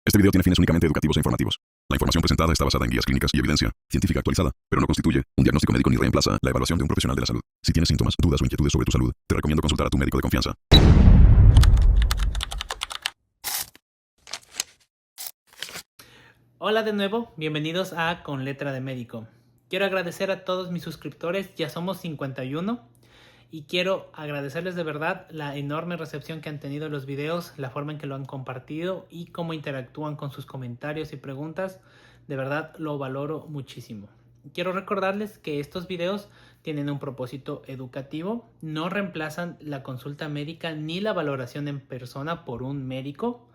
Este video tiene fines únicamente educativos e informativos. La información presentada está basada en guías clínicas y evidencia científica actualizada, pero no constituye un diagnóstico médico ni reemplaza la evaluación de un profesional de la salud. Si tienes síntomas, dudas o inquietudes sobre tu salud, te recomiendo consultar a tu médico de confianza. Hola de nuevo, bienvenidos a Con Letra de Médico. Quiero agradecer a todos mis suscriptores, ya somos 51, y quiero agradecerles de verdad la enorme recepción que han tenido los videos, la forma en que lo han compartido y cómo interactúan con sus comentarios y preguntas. De verdad lo valoro muchísimo. Quiero recordarles que estos videos tienen un propósito educativo, no reemplazan la consulta médica ni la valoración en persona por un médico,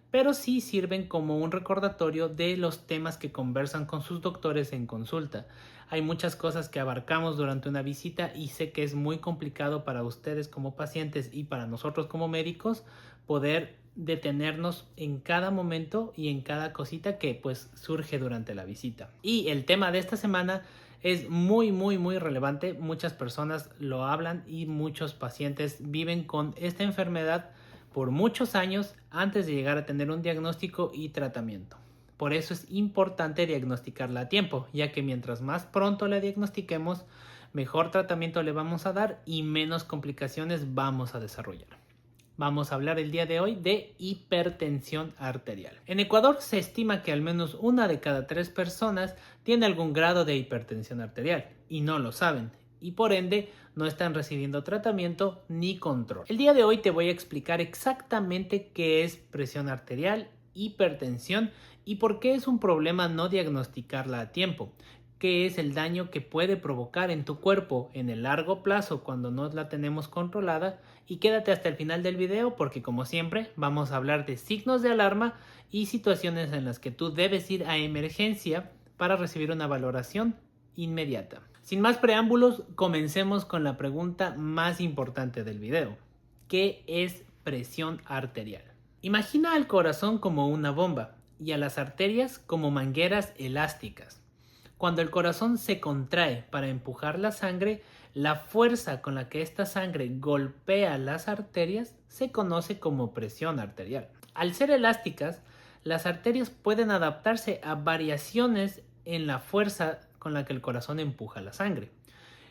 pero sí sirven como un recordatorio de los temas que conversan con sus doctores en consulta. Hay muchas cosas que abarcamos durante una visita y sé que es muy complicado para ustedes como pacientes y para nosotros como médicos poder detenernos en cada momento y en cada cosita que pues surge durante la visita. Y el tema de esta semana es muy relevante. Muchas personas lo hablan y muchos pacientes viven con esta enfermedad por muchos años antes de llegar a tener un diagnóstico y tratamiento. Por eso es importante diagnosticarla a tiempo, ya que mientras más pronto la diagnostiquemos, mejor tratamiento le vamos a dar y menos complicaciones vamos a desarrollar. Vamos a hablar el día de hoy de hipertensión arterial. En Ecuador se estima que al menos una de cada 3 personas tiene algún grado de hipertensión arterial y no lo saben, y por ende no están recibiendo tratamiento ni control. El día de hoy te voy a explicar exactamente qué es presión arterial, hipertensión y por qué es un problema no diagnosticarla a tiempo. Qué es el daño que puede provocar en tu cuerpo en el largo plazo cuando no la tenemos controlada, y quédate hasta el final del video porque, como siempre, vamos a hablar de signos de alarma y situaciones en las que tú debes ir a emergencia para recibir una valoración inmediata. Sin más preámbulos, comencemos con la pregunta más importante del video. ¿Qué es presión arterial? Imagina al corazón como una bomba y a las arterias como mangueras elásticas. Cuando el corazón se contrae para empujar la sangre, la fuerza con la que esta sangre golpea las arterias se conoce como presión arterial. Al ser elásticas, las arterias pueden adaptarse a variaciones en la fuerza con la que el corazón empuja la sangre.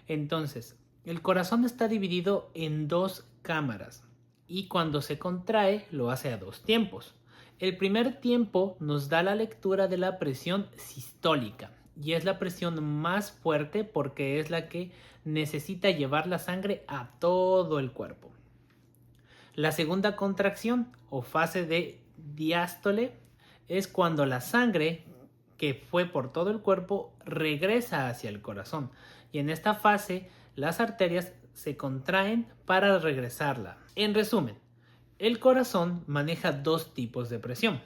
Entonces, el corazón está dividido en 2 cámaras y cuando se contrae lo hace a 2 tiempos. El primer tiempo nos da la lectura de la presión sistólica y es la presión más fuerte porque es la que necesita llevar la sangre a todo el cuerpo. La segunda contracción o fase de diástole es cuando la sangre que fue por todo el cuerpo regresa hacia el corazón, y en esta fase las arterias se contraen para regresarla. En resumen, el corazón maneja 2 tipos de presión,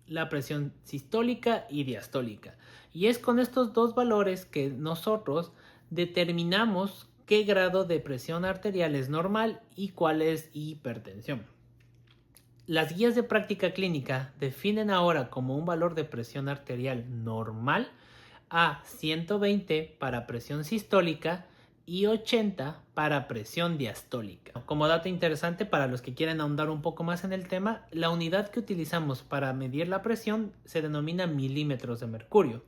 la presión sistólica y diastólica, y es con estos 2 valores que nosotros determinamos qué grado de presión arterial es normal y cuál es hipertensión. Las guías de práctica clínica definen ahora como un valor de presión arterial normal a 120 para presión sistólica y 80 para presión diastólica. Como dato interesante para los que quieren ahondar un poco más en el tema, la unidad que utilizamos para medir la presión se denomina milímetros de mercurio,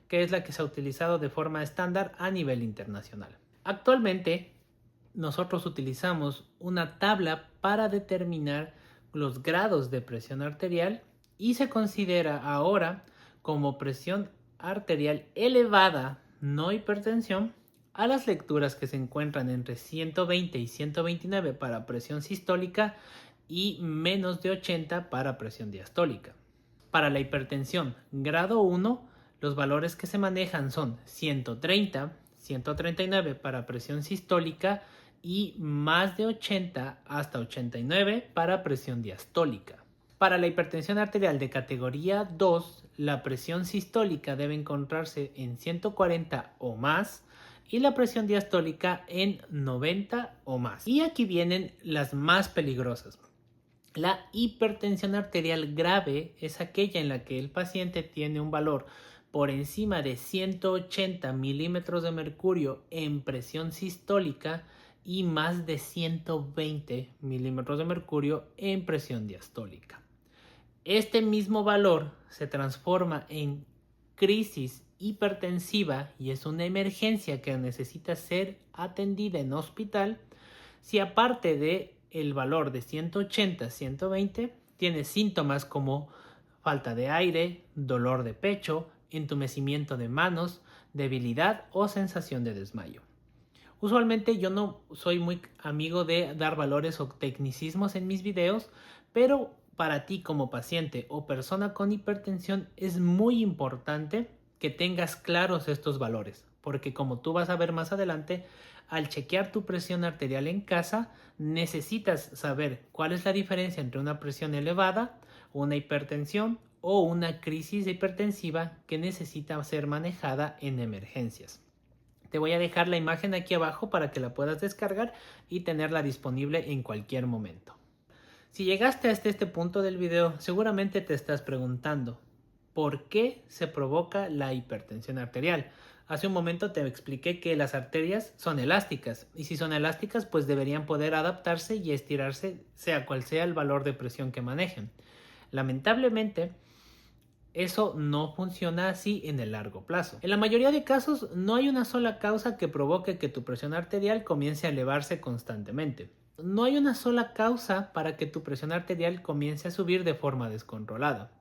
que es la que se ha utilizado de forma estándar a nivel internacional. Actualmente, nosotros utilizamos una tabla para determinar los grados de presión arterial y se considera ahora como presión arterial elevada, no hipertensión, a las lecturas que se encuentran entre 120 y 129 para presión sistólica y menos de 80 para presión diastólica. Para la hipertensión grado 1, los valores que se manejan son 130, 139 para presión sistólica y más de 80 hasta 89 para presión diastólica. Para la hipertensión arterial de categoría 2, la presión sistólica debe encontrarse en 140 o más y la presión diastólica en 90 o más. Y aquí vienen las más peligrosas. La hipertensión arterial grave es aquella en la que el paciente tiene un valor por encima de 180 milímetros de mercurio en presión sistólica y más de 120 milímetros de mercurio en presión diastólica. Este mismo valor se transforma en crisis hipertensiva y es una emergencia que necesita ser atendida en hospital si aparte de el valor de 180, 120, tienes síntomas como falta de aire, dolor de pecho, entumecimiento de manos, debilidad o sensación de desmayo. Usualmente yo no soy muy amigo de dar valores o tecnicismos en mis videos, pero para ti como paciente o persona con hipertensión es muy importante que tengas claros estos valores, porque como tú vas a ver más adelante, al chequear tu presión arterial en casa, necesitas saber cuál es la diferencia entre una presión elevada, una hipertensión o una crisis hipertensiva que necesita ser manejada en emergencias. Te voy a dejar la imagen aquí abajo para que la puedas descargar y tenerla disponible en cualquier momento. Si llegaste hasta este punto del video, seguramente te estás preguntando, ¿por qué se provoca la hipertensión arterial? Hace un momento te expliqué que las arterias son elásticas y si son elásticas pues deberían poder adaptarse y estirarse sea cual sea el valor de presión que manejen. Lamentablemente, eso no funciona así en el largo plazo. En la mayoría de casos no hay una sola causa que provoque que tu presión arterial comience a elevarse constantemente. No hay una sola causa para que tu presión arterial comience a subir de forma descontrolada.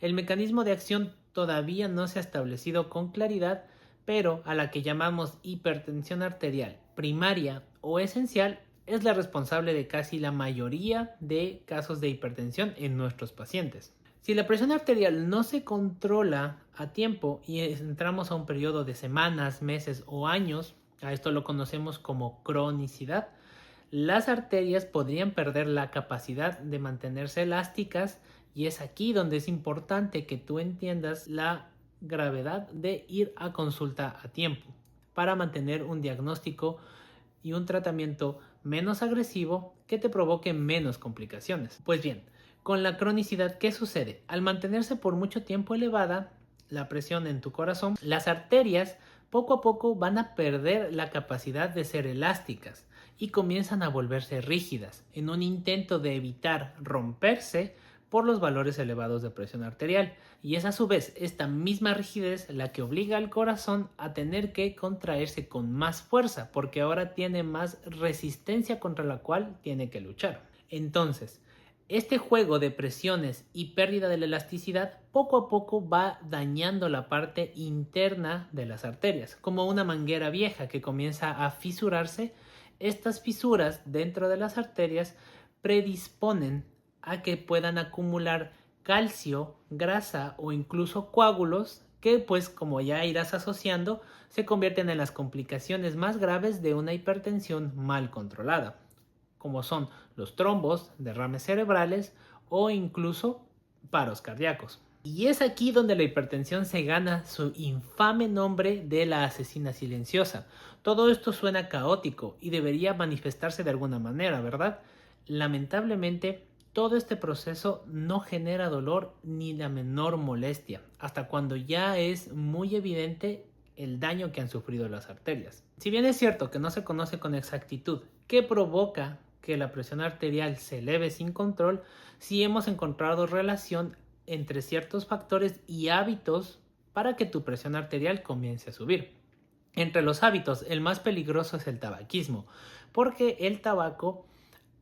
El mecanismo de acción todavía no se ha establecido con claridad, pero a la que llamamos hipertensión arterial primaria o esencial es la responsable de casi la mayoría de casos de hipertensión en nuestros pacientes. Si la presión arterial no se controla a tiempo y entramos a un periodo de semanas, meses o años, a esto lo conocemos como cronicidad, las arterias podrían perder la capacidad de mantenerse elásticas y es aquí donde es importante que tú entiendas la gravedad de ir a consulta a tiempo para mantener un diagnóstico y un tratamiento menos agresivo que te provoque menos complicaciones. Pues bien, con la cronicidad, ¿qué sucede? Al mantenerse por mucho tiempo elevada la presión en tu corazón, las arterias poco a poco van a perder la capacidad de ser elásticas y comienzan a volverse rígidas en un intento de evitar romperse por los valores elevados de presión arterial. Y es a su vez esta misma rigidez la que obliga al corazón a tener que contraerse con más fuerza porque ahora tiene más resistencia contra la cual tiene que luchar. Entonces, este juego de presiones y pérdida de la elasticidad poco a poco va dañando la parte interna de las arterias, como una manguera vieja que comienza a fisurarse. Estas fisuras dentro de las arterias predisponen a que puedan acumular calcio, grasa o incluso coágulos que pues como ya irás asociando se convierten en las complicaciones más graves de una hipertensión mal controlada, como son los trombos, derrames cerebrales o incluso paros cardíacos. Y es aquí donde la hipertensión se gana su infame nombre de la asesina silenciosa. Todo esto suena caótico y debería manifestarse de alguna manera, ¿verdad? Lamentablemente, todo este proceso no genera dolor ni la menor molestia, hasta cuando ya es muy evidente el daño que han sufrido las arterias. Si bien es cierto que no se conoce con exactitud qué provoca que la presión arterial se eleve sin control, sí hemos encontrado relación entre ciertos factores y hábitos para que tu presión arterial comience a subir. Entre los hábitos, el más peligroso es el tabaquismo, porque el tabaco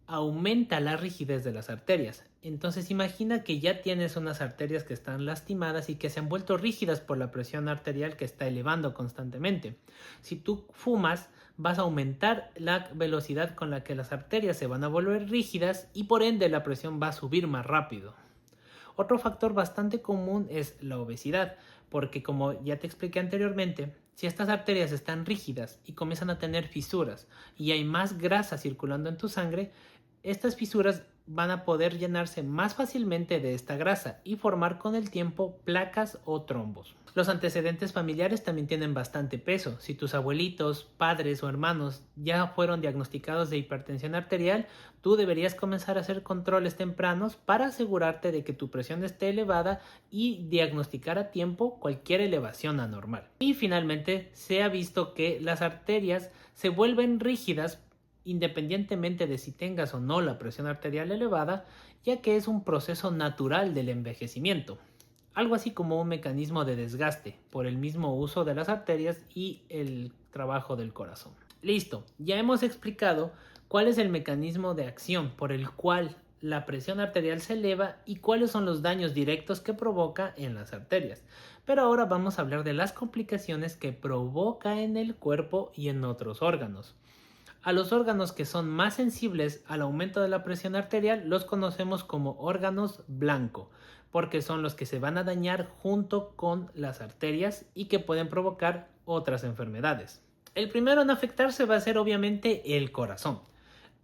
aumenta la rigidez de las arterias. Entonces imagina que ya tienes unas arterias que están lastimadas y que se han vuelto rígidas por la presión arterial que está elevando constantemente. Si tú fumas, vas a aumentar la velocidad con la que las arterias se van a volver rígidas y por ende la presión va a subir más rápido. Otro factor bastante común es la obesidad, porque como ya te expliqué anteriormente, si estas arterias están rígidas y comienzan a tener fisuras y hay más grasa circulando en tu sangre, estas fisuras van a poder llenarse más fácilmente de esta grasa y formar con el tiempo placas o trombos. Los antecedentes familiares también tienen bastante peso. Si tus abuelitos, padres o hermanos ya fueron diagnosticados de hipertensión arterial, tú deberías comenzar a hacer controles tempranos para asegurarte de que tu presión esté elevada y diagnosticar a tiempo cualquier elevación anormal. Y finalmente, se ha visto que las arterias se vuelven rígidas independientemente de si tengas o no la presión arterial elevada, ya que es un proceso natural del envejecimiento, algo así como un mecanismo de desgaste por el mismo uso de las arterias y el trabajo del corazón. Listo, ya hemos explicado cuál es el mecanismo de acción por el cual la presión arterial se eleva y cuáles son los daños directos que provoca en las arterias. Pero ahora vamos a hablar de las complicaciones que provoca en el cuerpo y en otros órganos. A los órganos que son más sensibles al aumento de la presión arterial los conocemos como órganos blanco, porque son los que se van a dañar junto con las arterias y que pueden provocar otras enfermedades. El primero en afectarse va a ser obviamente el corazón.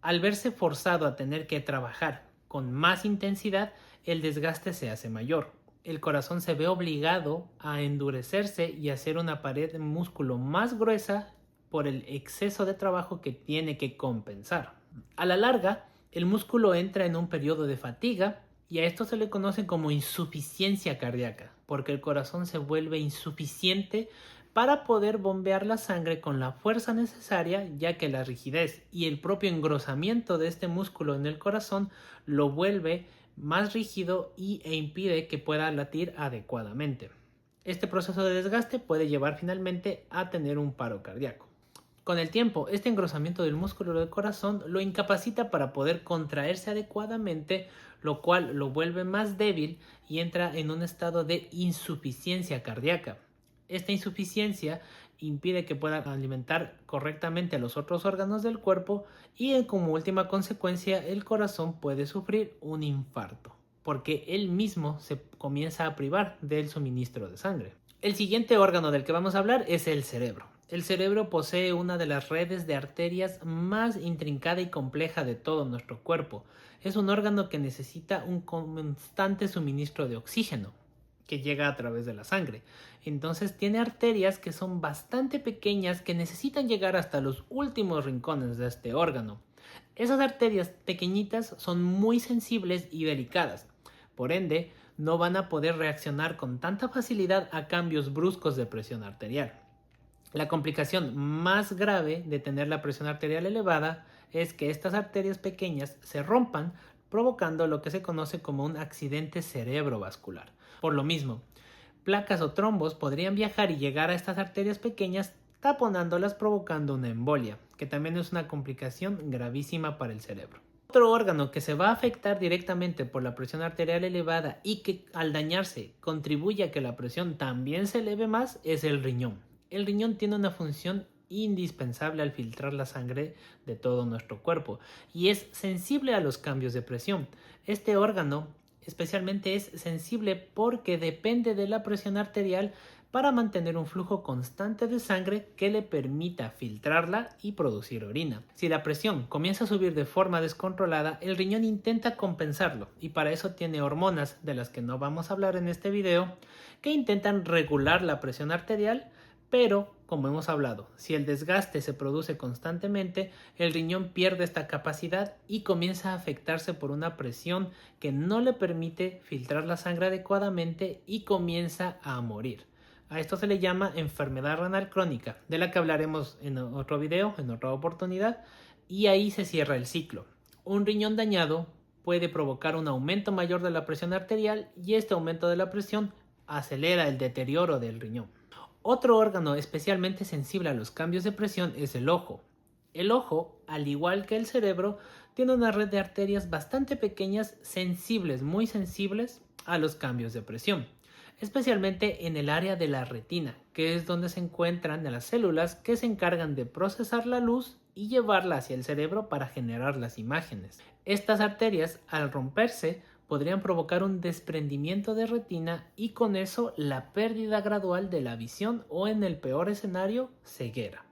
Al verse forzado a tener que trabajar con más intensidad, el desgaste se hace mayor. El corazón se ve obligado a endurecerse y hacer una pared de músculo más gruesa por el exceso de trabajo que tiene que compensar. A la larga, el músculo entra en un periodo de fatiga y a esto se le conoce como insuficiencia cardíaca, porque el corazón se vuelve insuficiente para poder bombear la sangre con la fuerza necesaria, ya que la rigidez y el propio engrosamiento de este músculo en el corazón lo vuelve más rígido e impide que pueda latir adecuadamente. Este proceso de desgaste puede llevar finalmente a tener un paro cardíaco. Con el tiempo, este engrosamiento del músculo del corazón lo incapacita para poder contraerse adecuadamente, lo cual lo vuelve más débil y entra en un estado de insuficiencia cardíaca. Esta insuficiencia impide que pueda alimentar correctamente a los otros órganos del cuerpo y como última consecuencia el corazón puede sufrir un infarto, porque él mismo se comienza a privar del suministro de sangre. El siguiente órgano del que vamos a hablar es el cerebro. El cerebro posee una de las redes de arterias más intrincada y compleja de todo nuestro cuerpo. Es un órgano que necesita un constante suministro de oxígeno que llega a través de la sangre. Entonces tiene arterias que son bastante pequeñas que necesitan llegar hasta los últimos rincones de este órgano. Esas arterias pequeñitas son muy sensibles y delicadas. Por ende, no van a poder reaccionar con tanta facilidad a cambios bruscos de presión arterial. La complicación más grave de tener la presión arterial elevada es que estas arterias pequeñas se rompan, provocando lo que se conoce como un accidente cerebrovascular. Por lo mismo, placas o trombos podrían viajar y llegar a estas arterias pequeñas, taponándolas, provocando una embolia, que también es una complicación gravísima para el cerebro. Otro órgano que se va a afectar directamente por la presión arterial elevada y que al dañarse contribuye a que la presión también se eleve más es el riñón. El riñón tiene una función indispensable al filtrar la sangre de todo nuestro cuerpo y es sensible a los cambios de presión. Este órgano especialmente es sensible porque depende de la presión arterial para mantener un flujo constante de sangre que le permita filtrarla y producir orina. Si la presión comienza a subir de forma descontrolada, el riñón intenta compensarlo y para eso tiene hormonas, de las que no vamos a hablar en este video, que intentan regular la presión arterial. Pero, como hemos hablado, si el desgaste se produce constantemente, el riñón pierde esta capacidad y comienza a afectarse por una presión que no le permite filtrar la sangre adecuadamente y comienza a morir. A esto se le llama enfermedad renal crónica, de la que hablaremos en otro video, en otra oportunidad, y ahí se cierra el ciclo. Un riñón dañado puede provocar un aumento mayor de la presión arterial y este aumento de la presión acelera el deterioro del riñón. Otro órgano especialmente sensible a los cambios de presión es el ojo. El ojo, al igual que el cerebro, tiene una red de arterias bastante pequeñas, sensibles, muy sensibles a los cambios de presión, especialmente en el área de la retina, que es donde se encuentran las células que se encargan de procesar la luz y llevarla hacia el cerebro para generar las imágenes. Estas arterias, al romperse, podrían provocar un desprendimiento de retina y con eso la pérdida gradual de la visión o, en el peor escenario, ceguera.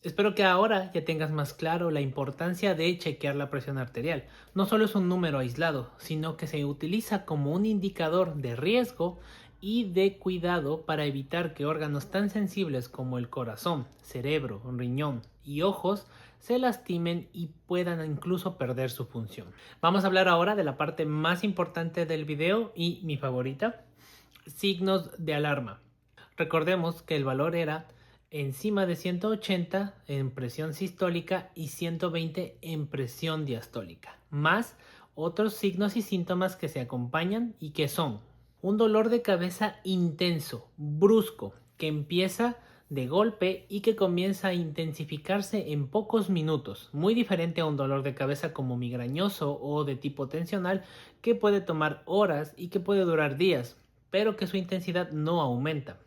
Espero que ahora ya tengas más claro la importancia de chequear la presión arterial. No solo es un número aislado, sino que se utiliza como un indicador de riesgo y de cuidado para evitar que órganos tan sensibles como el corazón, cerebro, riñón y ojos se lastimen y puedan incluso perder su función. Vamos a hablar ahora de la parte más importante del video y mi favorita: signos de alarma. Recordemos que el valor era encima de 180 en presión sistólica y 120 en presión diastólica, más otros signos y síntomas que se acompañan y que son un dolor de cabeza intenso, brusco, que empieza de golpe y que comienza a intensificarse en pocos minutos, muy diferente a un dolor de cabeza como migrañoso o de tipo tensional que puede tomar horas y que puede durar días, pero que su intensidad no aumenta.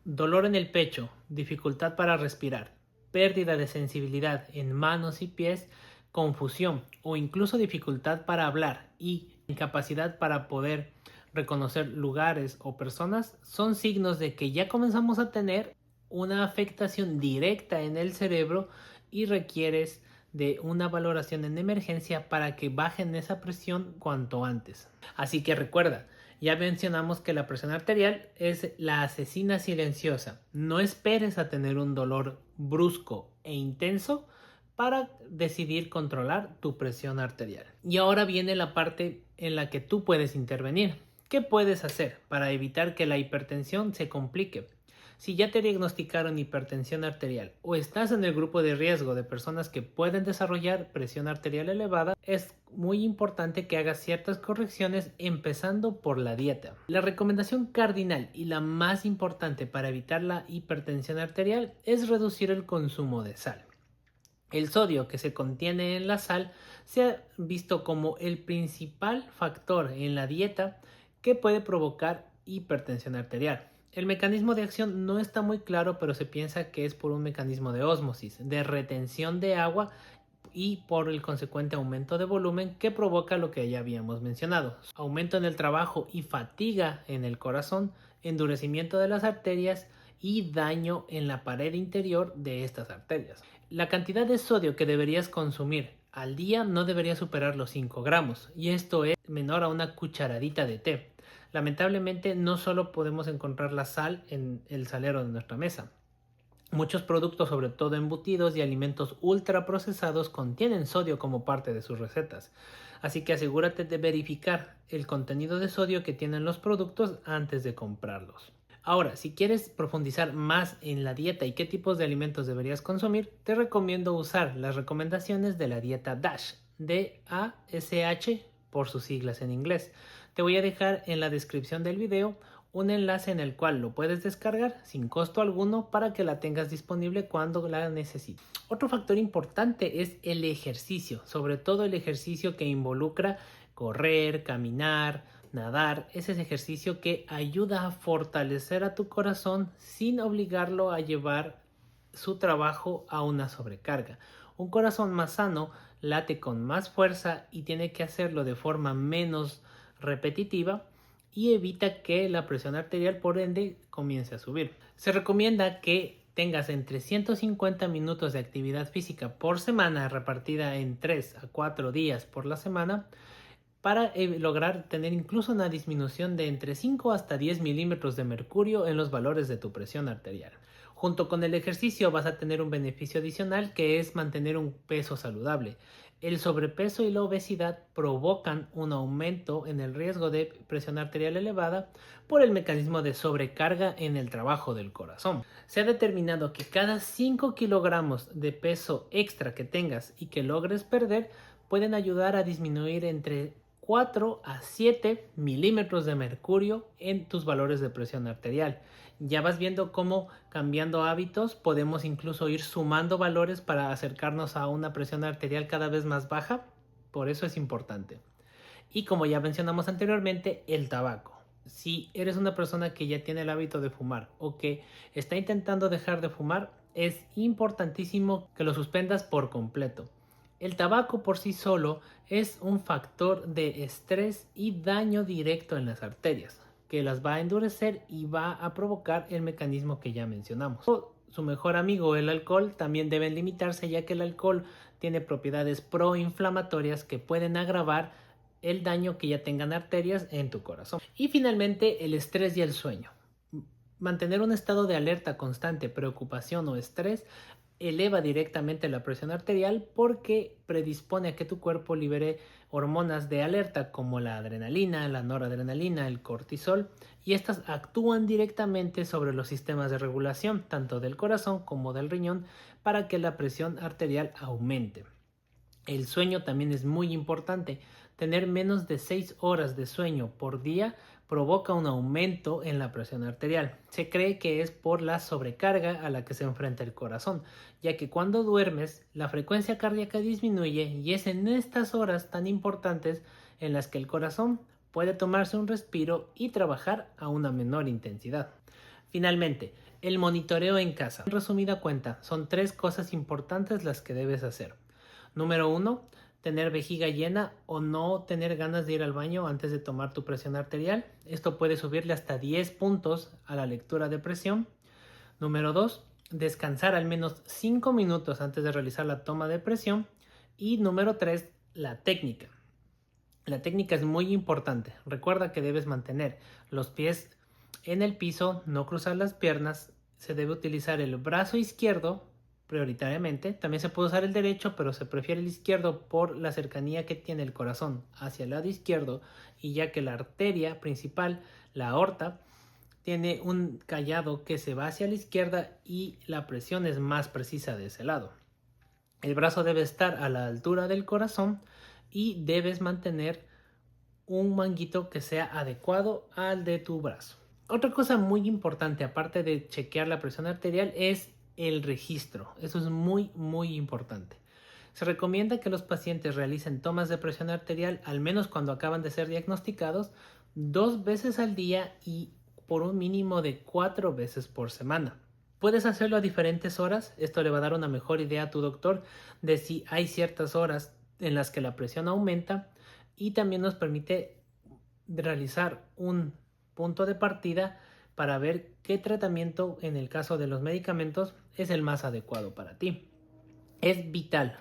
Dolor en el pecho, dificultad para respirar, pérdida de sensibilidad en manos y pies, confusión o incluso dificultad para hablar y incapacidad para poder reconocer lugares o personas son signos de que ya comenzamos a tener una afectación directa en el cerebro y requieres de una valoración en emergencia para que bajen esa presión cuanto antes. Así que recuerda, ya mencionamos que la presión arterial es la asesina silenciosa. No esperes a tener un dolor brusco e intenso para decidir controlar tu presión arterial. Y ahora viene la parte en la que tú puedes intervenir. ¿Qué puedes hacer para evitar que la hipertensión se complique? Si ya te diagnosticaron hipertensión arterial o estás en el grupo de riesgo de personas que pueden desarrollar presión arterial elevada, es muy importante que hagas ciertas correcciones empezando por la dieta. La recomendación cardinal y la más importante para evitar la hipertensión arterial es reducir el consumo de sal. El sodio que se contiene en la sal se ha visto como el principal factor en la dieta que puede provocar hipertensión arterial. El mecanismo de acción no está muy claro, pero se piensa que es por un mecanismo de ósmosis, de retención de agua y por el consecuente aumento de volumen que provoca lo que ya habíamos mencionado. Aumento en el trabajo y fatiga en el corazón, endurecimiento de las arterias y daño en la pared interior de estas arterias. La cantidad de sodio que deberías consumir al día no debería superar los 5 gramos y esto es menor a una cucharadita de té. Lamentablemente no solo podemos encontrar la sal en el salero de nuestra mesa. Muchos productos, sobre todo embutidos y alimentos ultraprocesados, contienen sodio como parte de sus recetas. Así que asegúrate de verificar el contenido de sodio que tienen los productos antes de comprarlos. Ahora, si quieres profundizar más en la dieta y qué tipos de alimentos deberías consumir, te recomiendo usar las recomendaciones de la dieta DASH, D-A-S-H por sus siglas en inglés. Te voy a dejar en la descripción del video un enlace en el cual lo puedes descargar sin costo alguno para que la tengas disponible cuando la necesites. Otro factor importante es el ejercicio, sobre todo el ejercicio que involucra correr, caminar, nadar. Ese es ejercicio que ayuda a fortalecer a tu corazón sin obligarlo a llevar su trabajo a una sobrecarga. Un corazón más sano late con más fuerza y tiene que hacerlo de forma menos repetitiva y evita que la presión arterial por ende comience a subir. Se recomienda que tengas entre 150 minutos de actividad física por semana repartida en 3 a 4 días por la semana para lograr tener incluso una disminución de entre 5 hasta 10 milímetros de mercurio en los valores de tu presión arterial. Junto con el ejercicio vas a tener un beneficio adicional que es mantener un peso saludable. El sobrepeso y la obesidad provocan un aumento en el riesgo de presión arterial elevada por el mecanismo de sobrecarga en el trabajo del corazón. Se ha determinado que cada 5 kilogramos de peso extra que tengas y que logres perder pueden ayudar a disminuir entre 4 a 7 milímetros de mercurio en tus valores de presión arterial. Ya vas viendo cómo cambiando hábitos podemos incluso ir sumando valores para acercarnos a una presión arterial cada vez más baja. Por eso es importante. Y como ya mencionamos anteriormente, el tabaco. Si eres una persona que ya tiene el hábito de fumar o que está intentando dejar de fumar, es importantísimo que lo suspendas por completo. El tabaco por sí solo es un factor de estrés y daño directo en las arterias, que las va a endurecer y va a provocar el mecanismo que ya mencionamos. Su mejor amigo, el alcohol, también deben limitarse, ya que el alcohol tiene propiedades proinflamatorias que pueden agravar el daño que ya tengan arterias en tu corazón. Y finalmente, el estrés y el sueño. Mantener un estado de alerta constante, preocupación o estrés eleva directamente la presión arterial porque predispone a que tu cuerpo libere hormonas de alerta como la adrenalina, la noradrenalina, el cortisol, y estas actúan directamente sobre los sistemas de regulación tanto del corazón como del riñón para que la presión arterial aumente. El sueño también es muy importante. tener menos de 6 horas de sueño por día provoca un aumento en la presión arterial. Se cree que es por la sobrecarga a la que se enfrenta el corazón, ya que cuando duermes la frecuencia cardíaca disminuye y es en estas horas tan importantes en las que el corazón puede tomarse un respiro y trabajar a una menor intensidad. Finalmente, el monitoreo en casa. En resumida cuenta, son 3 cosas importantes las que debes hacer. Número 1, tener vejiga llena o no tener ganas de ir al baño antes de tomar tu presión arterial. Esto puede subirle hasta 10 puntos a la lectura de presión. Número 2, descansar al menos 5 minutos antes de realizar la toma de presión. Y número 3, la técnica. La técnica es muy importante. Recuerda que debes mantener los pies en el piso, no cruzar las piernas. Se debe utilizar el brazo izquierdo prioritariamente. También se puede usar el derecho, pero se prefiere el izquierdo por la cercanía que tiene el corazón hacia el lado izquierdo y ya que la arteria principal, la aorta, tiene un callado que se va hacia la izquierda y la presión es más precisa de ese lado. El brazo debe estar a la altura del corazón y debes mantener un manguito que sea adecuado al de tu brazo. Otra cosa muy importante, aparte de chequear la presión arterial, es el registro. Eso es muy importante. Se recomienda que los pacientes realicen tomas de presión arterial al menos cuando acaban de ser diagnosticados 2 veces al día y por un mínimo de 4 veces por semana. Puedes hacerlo a diferentes horas. Esto le va a dar una mejor idea a tu doctor de si hay ciertas horas en las que la presión aumenta y también nos permite realizar un punto de partida para ver qué tratamiento en el caso de los medicamentos es el más adecuado para ti. Es vital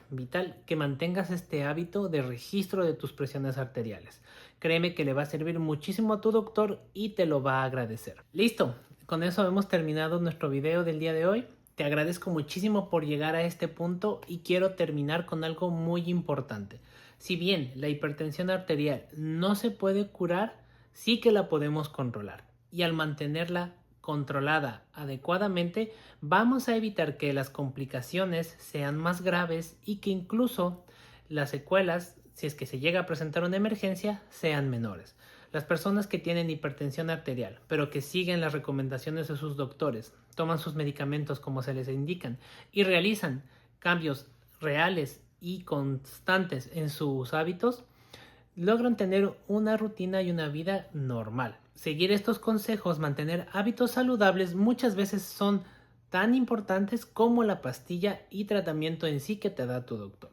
que mantengas este hábito de registro de tus presiones arteriales. Créeme que le va a servir muchísimo a tu doctor y te lo va a agradecer. Listo, con eso hemos terminado nuestro video del día de hoy. Te agradezco muchísimo por llegar a este punto y quiero terminar con algo muy importante. Si bien la hipertensión arterial no se puede curar, sí que la podemos controlar. Y al mantenerla controlada adecuadamente, vamos a evitar que las complicaciones sean más graves y que incluso las secuelas, si es que se llega a presentar una emergencia, sean menores. Las personas que tienen hipertensión arterial, pero que siguen las recomendaciones de sus doctores, toman sus medicamentos como se les indican y realizan cambios reales y constantes en sus hábitos, logran tener una rutina y una vida normal. Seguir estos consejos, mantener hábitos saludables, muchas veces son tan importantes como la pastilla y tratamiento en sí que te da tu doctor.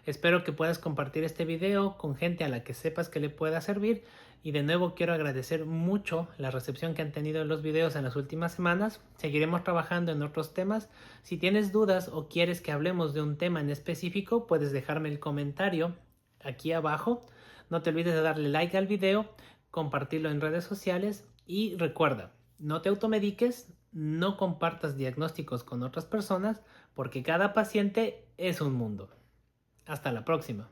Espero que puedas compartir este video con gente a la que sepas que le pueda servir y de nuevo quiero agradecer mucho la recepción que han tenido los videos en las últimas semanas. Seguiremos trabajando en otros temas. Si tienes dudas o quieres que hablemos de un tema en específico, puedes dejarme el comentario aquí abajo. No te olvides de darle like al video, compartirlo en redes sociales y recuerda, no te automediques, no compartas diagnósticos con otras personas porque cada paciente es un mundo. Hasta la próxima.